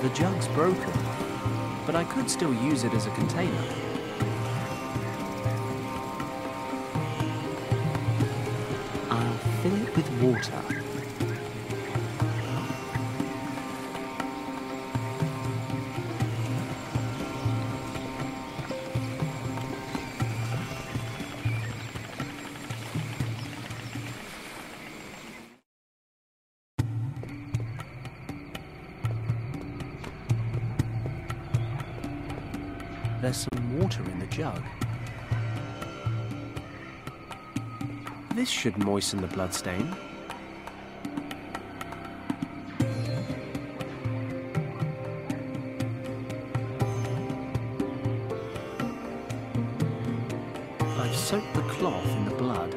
The jug's broken, but I could still use it as a container. I'll fill it with water. There's some water in the jug. This should moisten the bloodstain. I've soaked the cloth in the blood.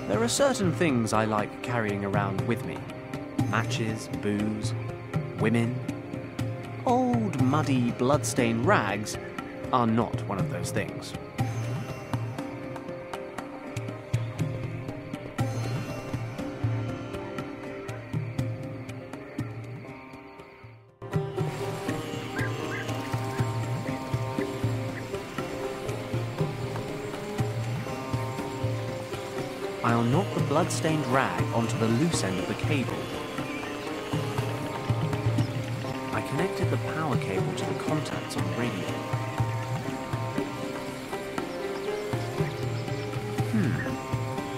There are certain things I like carrying around with me. Matches, booze, women. Old, muddy, blood-stained rags are not one of those things. I'll knock the blood-stained rag onto the loose end of the cable. I connected the power cable to the contacts on the radio.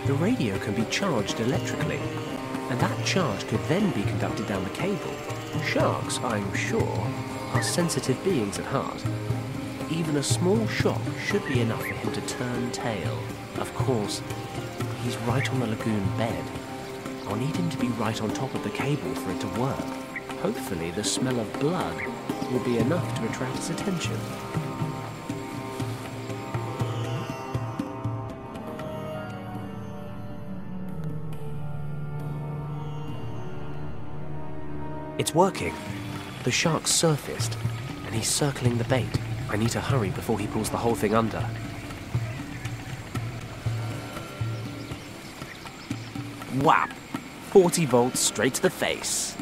The radio can be charged electrically, and that charge could then be conducted down the cable. Sharks, I'm sure, are sensitive beings at heart. Even a small shock should be enough for him to turn tail. Of course, he's right on the lagoon bed. I'll need him to be right on top of the cable for it to work. Hopefully the smell of blood will be enough to attract his attention. It's working. The shark's surfaced, and he's circling the bait. I need to hurry before he pulls the whole thing under. Whap! 40 volts straight to the face.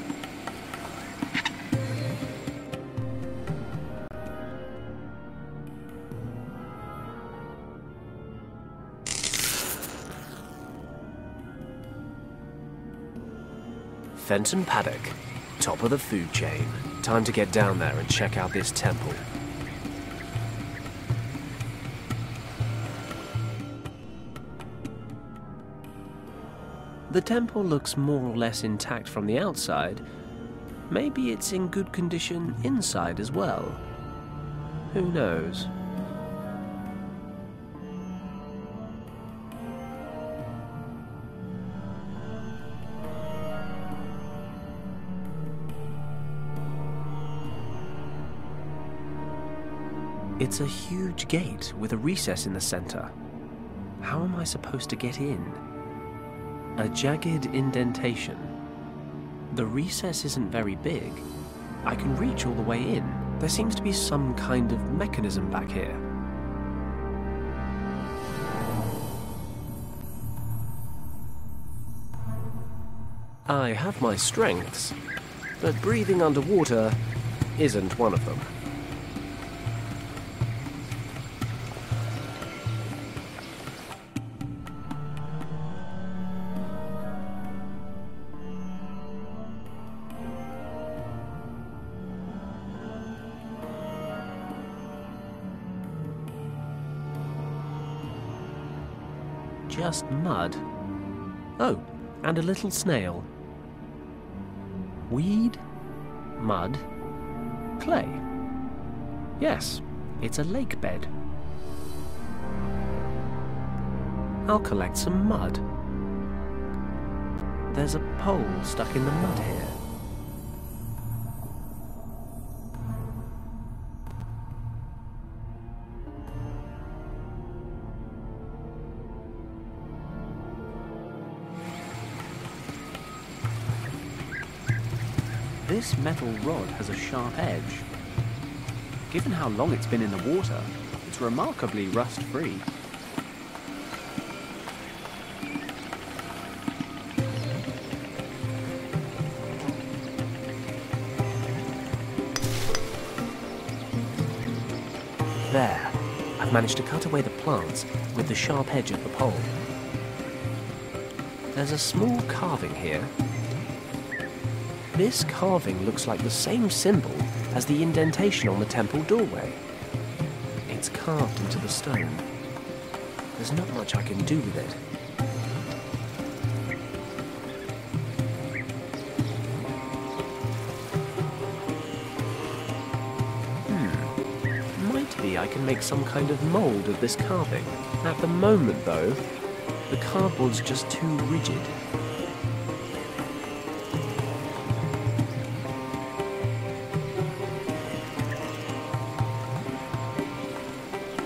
Fenton Paddock, top of the food chain. Time to get down there and check out this temple. The temple looks more or less intact from the outside. Maybe it's in good condition inside as well. Who knows? It's a huge gate with a recess in the center. How am I supposed to get in? A jagged indentation. The recess isn't very big. I can reach all the way in. There seems to be some kind of mechanism back here. I have my strengths, but breathing underwater isn't one of them. Just mud. Oh, and a little snail. Weed, mud, clay. Yes, it's a lake bed. I'll collect some mud. There's a pole stuck in the mud here. This metal rod has a sharp edge. Given how long it's been in the water, it's remarkably rust-free. There, I've managed to cut away the plants with the sharp edge of the pole. There's a small carving here. This carving looks like the same symbol as the indentation on the temple doorway. It's carved into the stone. There's not much I can do with it. Might be I can make some kind of mould of this carving. At the moment, though, the cardboard's just too rigid.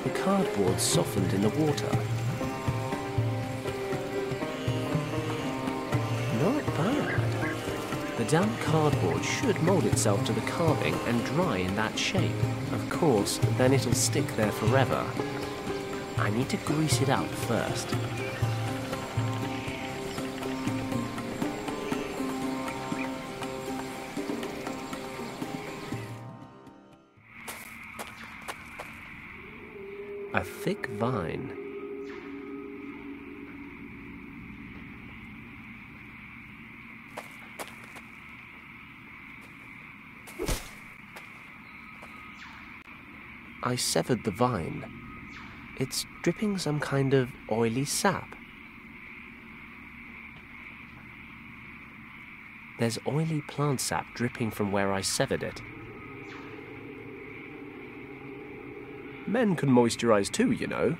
The cardboard softened in the water. Not bad. The damp cardboard should mould itself to the carving and dry in that shape. Of course, then it'll stick there forever. I need to grease it out first. A thick vine. I severed the vine. It's dripping some kind of oily sap. There's oily plant sap dripping from where I severed it. Men can moisturize too, you know.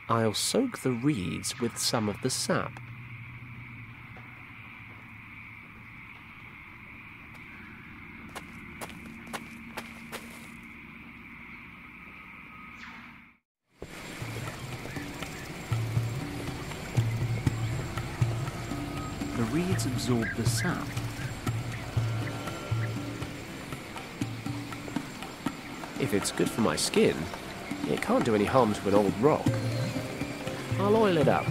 I'll soak the reeds with some of the sap. The reeds absorb the sap. If it's good for my skin, it can't do any harm to an old rock. I'll oil it up.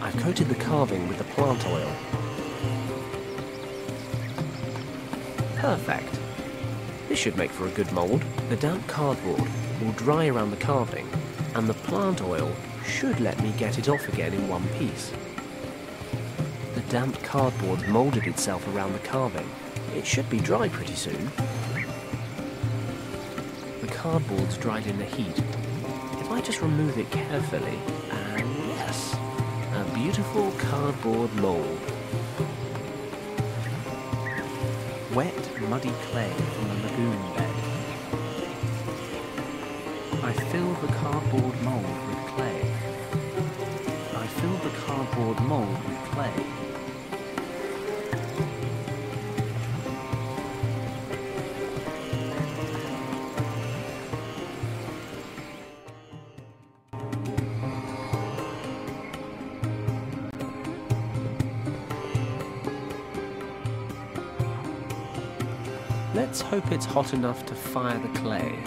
I've coated the carving with the plant oil. Perfect. This should make for a good mould. The damp cardboard will dry around the carving, and the plant oil should let me get it off again in one piece. The damp cardboard moulded itself around the carving. It should be dry pretty soon. The cardboard's dried in the heat. If I just remove it carefully, and yes, a beautiful cardboard mould. Wet, muddy clay from the lagoon bed. I fill the cardboard mould with clay. I fill the cardboard mould with clay. Let's hope it's hot enough to fire the clay.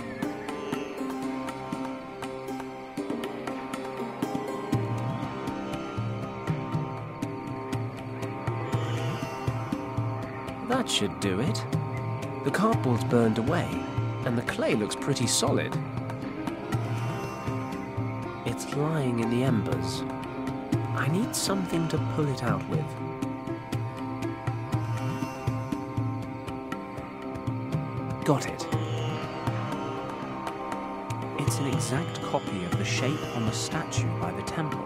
That should do it. The cardboard's burned away, and the clay looks pretty solid. It's lying in the embers. I need something to pull it out with. Got it. It's an exact copy of the shape on the statue by the temple.